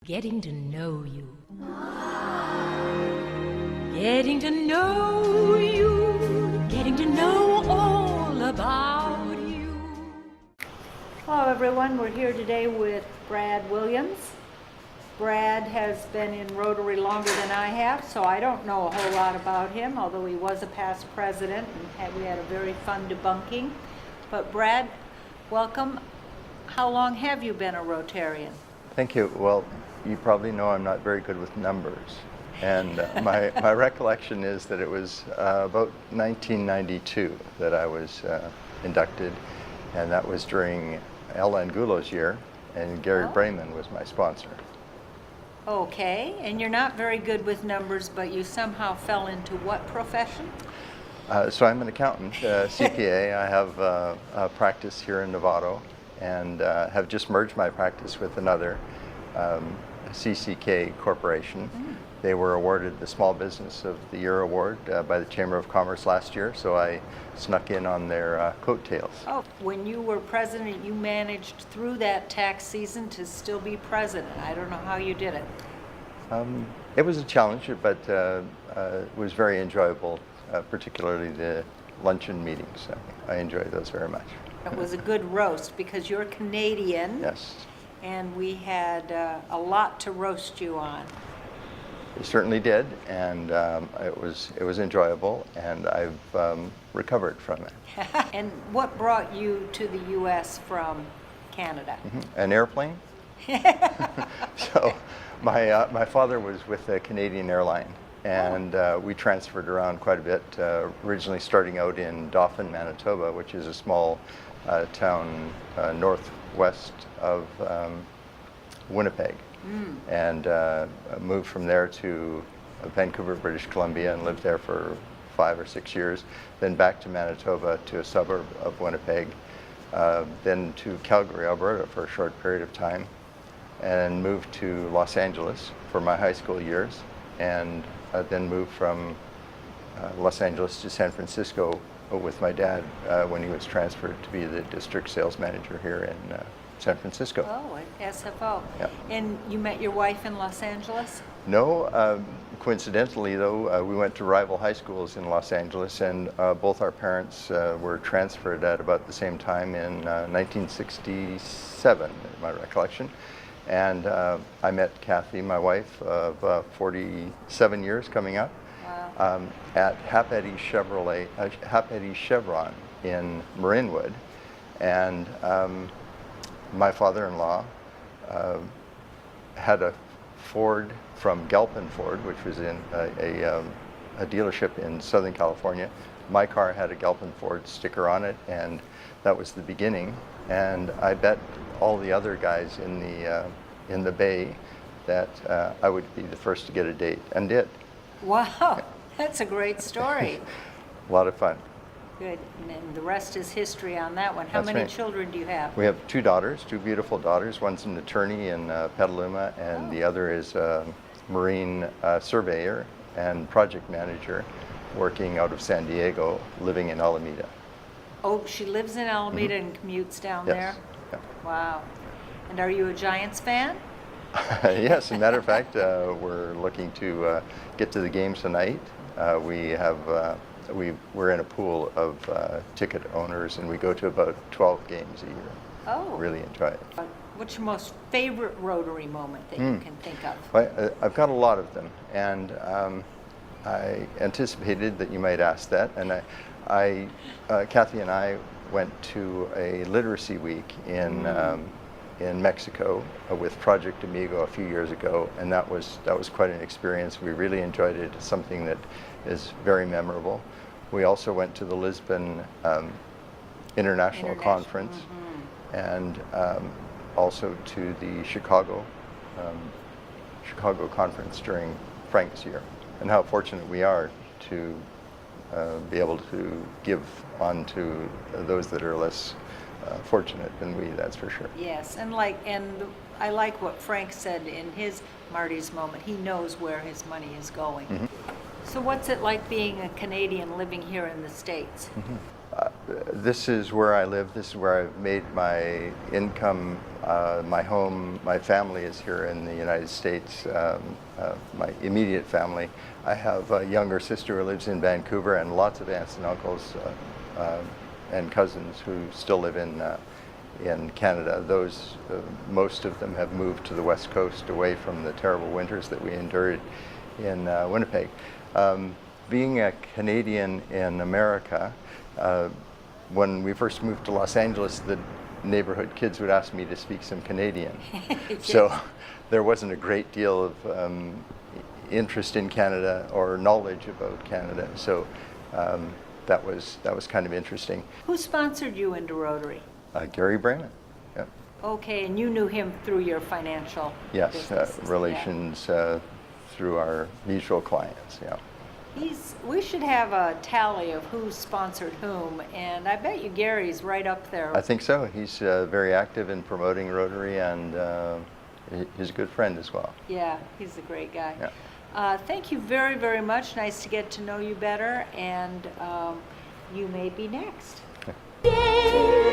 Getting to know you. Getting to know you. Getting to know all about you. Hello everyone, we're here today with Brad Williams. Brad has been in Rotary longer than I have, so I don't know a whole lot about him, although he was a past president and we had a very fun debunking. But Brad, welcome. How long have you been a Rotarian? Thank you. Well, you probably know I'm not very good with numbers. And my recollection is that it was about 1992 that I was inducted, and that was during Ella Angulo's year, and Gary Brayman was my sponsor. Okay, and you're not very good with numbers, but you somehow fell into what profession? So I'm an accountant, CPA. I have a practice here in Novato, and have just merged my practice with another, CCK Corporation. They were awarded the Small Business of the Year award by the Chamber of Commerce last year, so I snuck in on their coattails. Oh, when you were president, you managed through that tax season to still be president. I don't know how you did it. It was a challenge, but it was very enjoyable, particularly the luncheon meetings. I enjoyed those very much. It was a good roast because you're Canadian. Yes. And we had a lot to roast you on. We certainly did, and it was enjoyable, and I've recovered from it. And what brought you to the U.S. from Canada? An airplane. So my father was with a Canadian airline, and we transferred around quite a bit, originally starting out in Dauphin, Manitoba, which is a small town northwest of Winnipeg, and moved from there to Vancouver, British Columbia, and lived there for 5 or 6 years, then back to Manitoba, to a suburb of Winnipeg, then to Calgary, Alberta for a short period of time, and moved to Los Angeles for my high school years, and then moved from Los Angeles to San Francisco with my dad when he was transferred to be the district sales manager here in San Francisco. Oh, at SFO. Yeah. And you met your wife in Los Angeles? No, coincidentally though, we went to rival high schools in Los Angeles, and both our parents were transferred at about the same time in 1967, in my recollection. And I met Kathy, my wife, of 47 years coming up. Wow. At Hap Eddie Chevron in Marinwood, and my father-in-law had a Ford from Galpin Ford, which was in a dealership in Southern California. My car had a Galpin Ford sticker on it, and that was the beginning. And I bet all the other guys in the Bay that I would be the first to get a date, and did. Wow, that's a great story. A lot of fun. Good, and the rest is history on that one. How That's many right. children do you have? We have 2 daughters, 2 beautiful daughters. One's an attorney in Petaluma, and the other is a marine surveyor and project manager working out of San Diego, living in Alameda. Oh, she lives in Alameda and commutes down Yes. there? Yeah. Wow. And are you a Giants fan? Yes, as a matter of fact, we're looking to get to the games tonight. We're in a pool of ticket owners, and we go to about 12 games a year. Oh. Really enjoy it. What's your most favorite Rotary moment that you can think of? Well, I've got a lot of them, and I anticipated that you might ask that. And Kathy and I went to a literacy week in Mexico with Project Amigo a few years ago, and that was quite an experience. We really enjoyed it. It's something that is very memorable. We also went to the Lisbon International Conference, and also to the Chicago Conference during Frank's year. And how fortunate we are to be able to give on to those that are less fortunate than we, that's for sure. Yes, and I like what Frank said in his Marty's moment. He knows where his money is going. So what's it like being a Canadian living here in the States? this is where I live. This is where I've made my income. My home, my family is here in the United States. My immediate family. I have a younger sister who lives in Vancouver, and lots of aunts and uncles and cousins who still live in Canada. Those, most of them have moved to the West Coast, away from the terrible winters that we endured in Winnipeg. Being a Canadian in America, when we first moved to Los Angeles, the neighborhood kids would ask me to speak some Canadian. So there wasn't a great deal of interest in Canada or knowledge about Canada. So that was kind of interesting. Who sponsored you into Rotary? Gary Brayman. Yeah. Okay, and you knew him through your financial businesses. Relations through our mutual clients. Yeah. We should have a tally of who sponsored whom, and I bet you Gary's right up there. I think so. He's very active in promoting Rotary, and he's a good friend as well. Yeah, he's a great guy. Yeah. Thank you very, very much. Nice to get to know you better, and you may be next. Day